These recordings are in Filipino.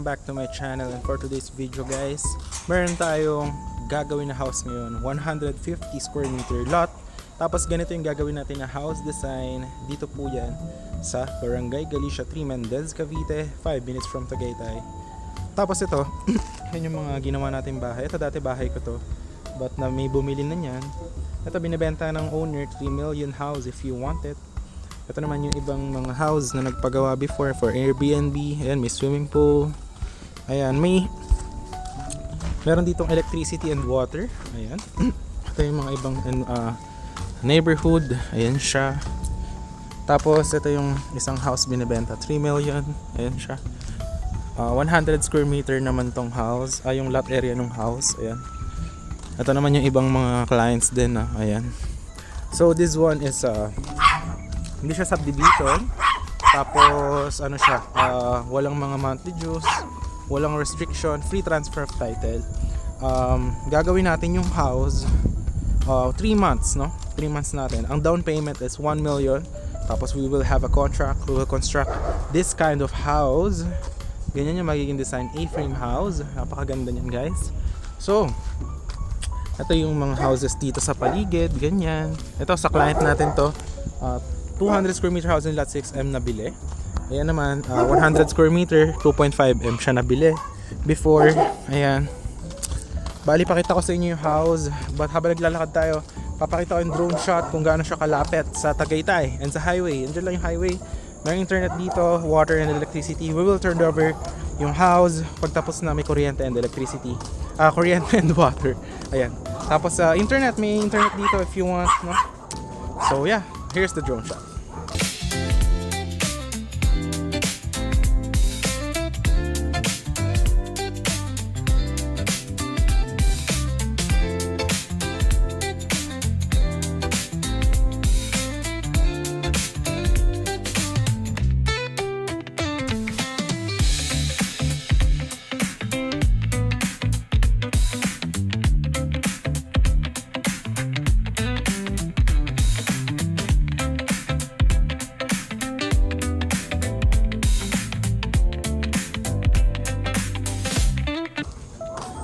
Back to my channel, and for today's video guys, meron tayong gagawin na house ngayon, 150 square meter lot. Tapos ganito yung gagawin natin na house design. Dito po yan sa Barangay Galicia 3, Mendez, Cavite, 5 minutes from Tagaytay. Tapos ito, yan yung mga ginawa natin bahay. Ito dati bahay ko to, but na may bumili na yan. Ito binibenta ng owner, 3 million house if you want it. Ito naman yung ibang mga house na nagpagawa before for Airbnb. Ayan, may swimming pool. Ayan, meron ditong electricity and water. Ayan. Ito yung mga ibang neighborhood. Ayan siya. Tapos ito yung isang house binibenta, 3 million. Ayan siya. 100 square meter naman tong house. Yung lot area ng house. Ayan. Ito naman yung ibang mga clients din. Ayan. So this one is hindi siya subdivision. Tapos ano siya, walang mga monthly dues, walang restriction, free transfer of title. Gagawin natin yung house 3 months, no? 3 months natin. Ang down payment is 1 million. Tapos we will have a contract. We will construct this kind of house. Ganyan yung magiging design, A-frame house. Napakaganda niyan, guys. So, ito yung mga houses dito sa paligid, ganyan. Ito sa client natin to, 200 square meter house in lot 6M nabili. Ayan naman, 100 square meter, 2.5M siya nabili before. Ayan. Bali, pakita ko sa inyo yung house. But habang naglalakad tayo, papakita ko yung drone shot kung gaano siya kalapit sa Tagaytay and sa highway. Andiyan lang yung highway. May internet dito, water and electricity. We will turn over yung house pagtapos na may kuryente and electricity. Kuryente and water. Ayan. Tapos internet, may internet dito if you want, no? So yeah, here's the drone shot.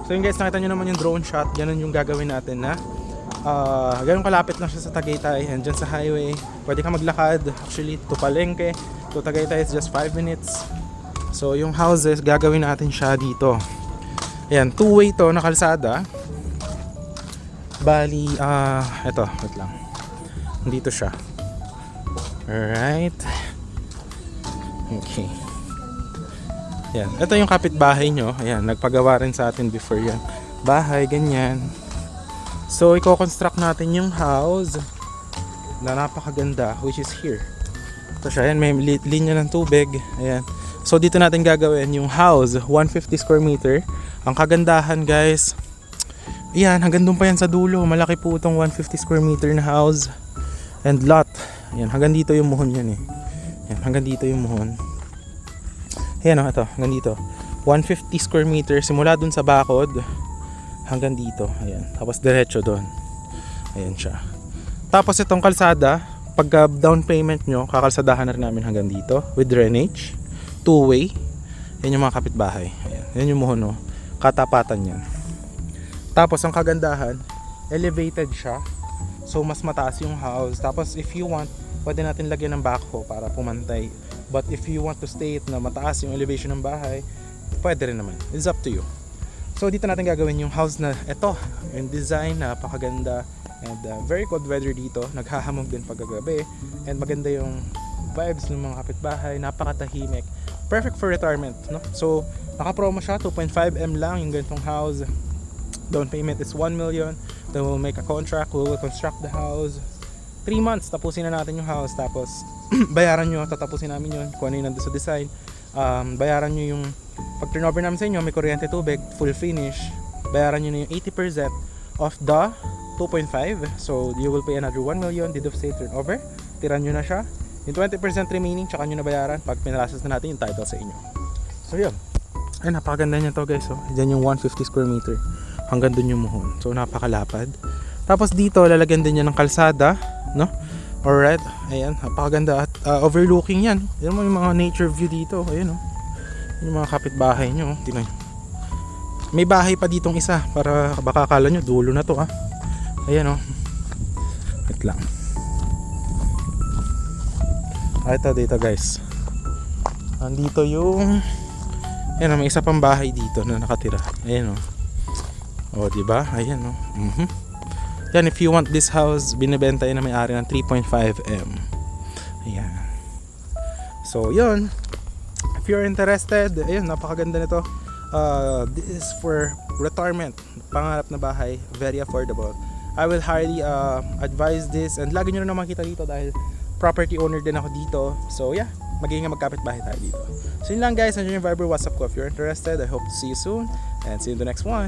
So yun guys, nakita nyo naman yung drone shot. Ganun yung gagawin natin na ganun kalapit lang siya sa Tagaytay and dyan sa highway. Pwede ka maglakad. Actually, to Palengke, to Tagaytay is just 5 minutes. So yung houses, gagawin natin siya dito. Ayan, two-way to na kalsada. Bali, eto, wait lang. Dito siya. Alright. Okay. Yan. Ito yung kapitbahay nyo. Ayan, nagpagawa rin sa atin before yan. Bahay, ganyan. So, i-construct natin yung house na napakaganda, which is here. Ito siya, ayan, may linya ng tubig. Ayan. So, dito natin gagawin yung house, 150 square meter. Ang kagandahan, guys, ayan, hanggang doon pa yan sa dulo. Malaki po itong 150 square meter na house and lot. Ayan, hanggang dito yung muhon yan eh. Ayan, hanggang dito yung muhon. Ayan o, ito, hanggang dito 150 square meter simula dun sa bakod hanggang dito. Ayan, tapos diretso dun. Ayan siya. Tapos itong kalsada, pagka down payment nyo, kakalsadahan na rin namin hanggang dito with drainage, two-way. Ayan yung mga kapitbahay. Ayan, ayan yung muhon, no? Katapatan yan. Tapos ang kagandahan, elevated siya. So mas mataas yung house. Tapos if you want, pwede natin lagyan ng backhoe para pumantay. But if you want to stay na mataas yung elevation ng bahay, pwede rin naman. It's up to you. So dito natin gagawin yung house na ito. Yung design, napakaganda. And very cold weather dito. Naghahamog din pagkagabi. And maganda yung vibes ng mga kapitbahay. Napakatahimik. Perfect for retirement, no? So naka-promo siya, 2.5M lang yung ganitong house. Down payment is 1 million. Then we'll make a contract. We will construct the house. 3 months, tapusin na natin yung house. Tapos bayaran nyo, tatapusin namin yun kung ano yung nandun sa design. Bayaran nyo yung pag turnover namin sa inyo, may kuryente, tubig, full finish. Bayaran nyo na yung 80% of the 2.5. So you will pay another 1 million deed of sale turnover. Tiran nyo na siya. Yung 20% remaining, tsaka nyo na bayaran pag pinalasas na natin yung title sa inyo. So yun. Ay, napakaganda niya to guys. So, dyan yung 150 square meter. Hanggang dun yung muhon. So napakalapad. Tapos dito, lalagyan din niya ng kalsada, no? Alright, ayan, napakaganda at overlooking yan. Yan mo yung mga nature view dito, ayan, oh. Yung mga kapitbahay nyo, tingnan nyo. May bahay pa ditong isa para baka akala nyo dulo na to, ayan oh. Wait lang. Ito dito guys. Andito yung ayan, may isa pang bahay dito na nakatira. Ayan oh. Oh, di ba? Ayan oh. Yan, if you want this house, binebenta yan na may-ari ng 3.5 M. Ayan. So, yun. If you're interested, ayun, napakaganda nito. This is for retirement. Pangarap na bahay, very affordable. I will highly advise this, and lagi nyo na makita dito dahil property owner din ako dito. So, yeah, magiging magkapit bahay tayo dito. So, yun lang guys, nandiyan yung Viber WhatsApp ko. If you're interested, I hope to see you soon, and see you in the next one.